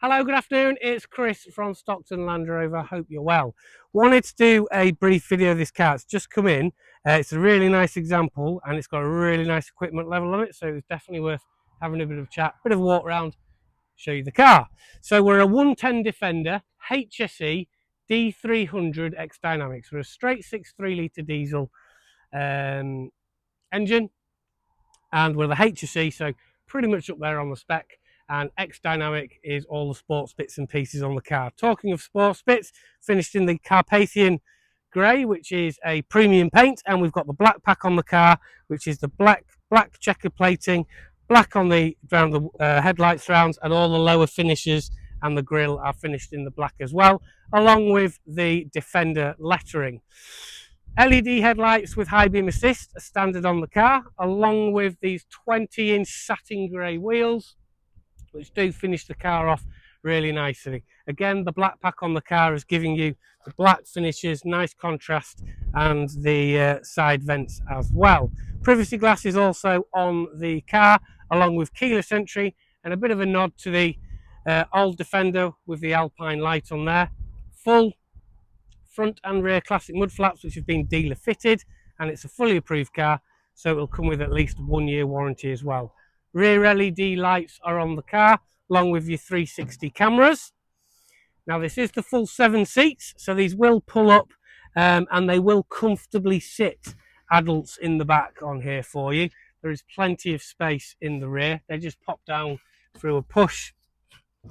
Hello, good afternoon. It's Chris from Stockton Land Rover. Hope you're well. Wanted to do a brief video of this car. It's just come in. It's a really nice example and it's got a really nice equipment level on it. So it's definitely worth having a bit of a chat, bit of a walk around, show you the car. So we're a 110 Defender HSE D300 X-Dynamic. So we're a straight 6.3 litre diesel engine, and with a HSE, so pretty much up there on the spec. And X-Dynamic is all the sports bits and pieces on the car. Talking of sports bits, finished in the Carpathian Grey, which is a premium paint, and we've got the black pack on the car, which is the black checker plating, black on the around the headlights rounds, and all the lower finishes and the grille are finished in the black as well, along with the Defender lettering. LED headlights with high beam assist are standard on the car, along with these 20-inch satin grey wheels, which do finish the car off really nicely. Again, the black pack on the car is giving you the black finishes, nice contrast, and the side vents as well. Privacy glass is also on the car, along with keyless entry, and a bit of a nod to the old Defender with the Alpine light on there. Full front and rear classic mud flaps, which have been dealer fitted, and it's a fully approved car, so it will come with at least 1 year warranty as well. Rear LED lights are on the car, along with your 360 cameras. Now this is the full 7 seats, so these will pull up and they will comfortably sit adults in the back on here for you. There is plenty of space in the rear. They just pop down through a push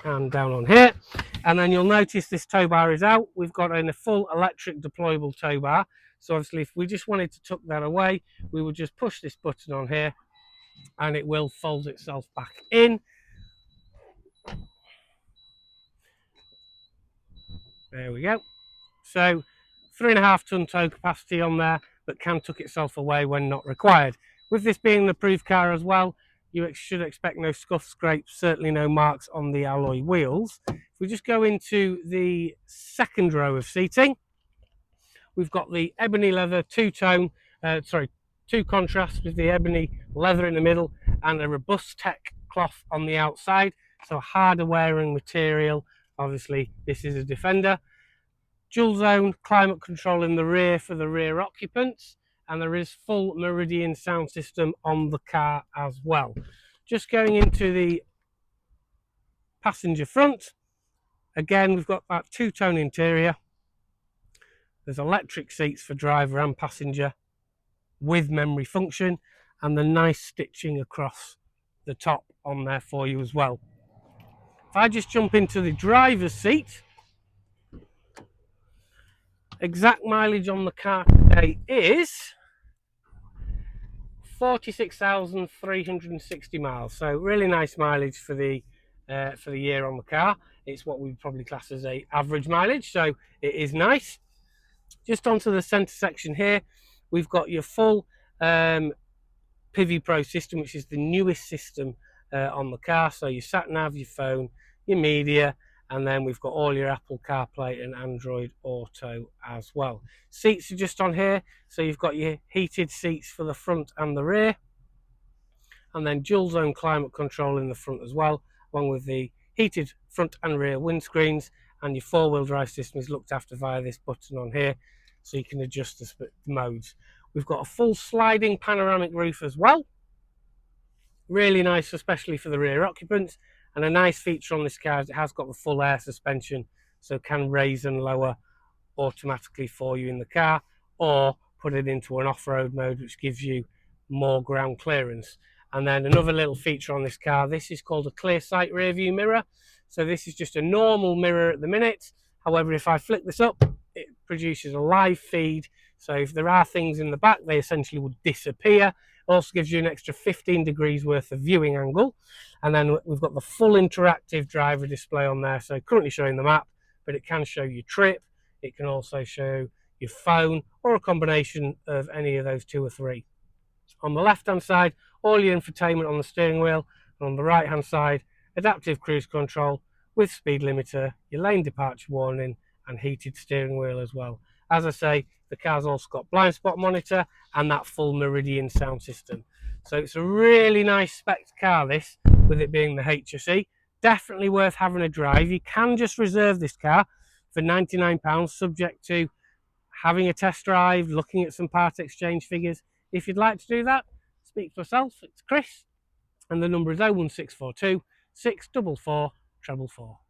and down on here. And then you'll notice this tow bar is out. We've got a full electric deployable tow bar. So obviously if we just wanted to tuck that away, we would just push this button on here and it will fold itself back in. There we go. So 3.5 ton tow capacity on there, but can tuck itself away when not required. With this being an approved car as well, you should expect no scuffs, scrapes, certainly no marks on the alloy wheels. If we just go into the second row of seating, we've got the ebony leather two contrast with the ebony leather in the middle and a robust tech cloth on the outside, so harder wearing material. Obviously this is a Defender. Dual zone climate control in the rear for the rear occupants, and there is full Meridian sound system on the car as well. Just going into the passenger front, again we've got that two-tone interior. There's electric seats for driver and passenger with memory function, and the nice stitching across the top on there for you as well. If I just jump into the driver's seat, exact mileage on the car today is 46,360 miles. So really nice mileage for the year on the car. It's what we would probably class as a average mileage, so it is nice. Just onto the center section here, we've got your full Pivi Pro system, which is the newest system on the car. So your sat nav, your phone, your media, and then we've got all your Apple CarPlay and Android Auto as well. Seats are just on here, so you've got your heated seats for the front and the rear, and then dual zone climate control in the front as well, along with the heated front and rear windscreens, and your four-wheel drive system is looked after via this button on here, so you can adjust the modes. We've got a full sliding panoramic roof as well, really nice, especially for the rear occupants. And a nice feature on this car is it has got the full air suspension, so it can raise and lower automatically for you in the car, or put it into an off-road mode, which gives you more ground clearance. And then another little feature on this car, this is called a clear sight rear view mirror. So this is just a normal mirror at the minute. However, if I flick this up, it produces a live feed. So if there are things in the back, they essentially would disappear. It also gives you an extra 15 degrees worth of viewing angle. And then we've got the full interactive driver display on there. So currently showing the map, but it can show your trip. It can also show your phone, or a combination of any of those two or three. On the left-hand side, all your infotainment on the steering wheel. And on the right-hand side, adaptive cruise control with speed limiter, your lane departure warning, and heated steering wheel as well. As I say, the car's also got blind spot monitor and that full Meridian sound system. So it's a really nice spec car, this, with it being the HSE. definitely worth having a drive. You can just reserve this car for £99, subject to having a test drive, looking at some part exchange figures. If you'd like to do that, speak to myself. It's Chris, and the number is 01642 644 444.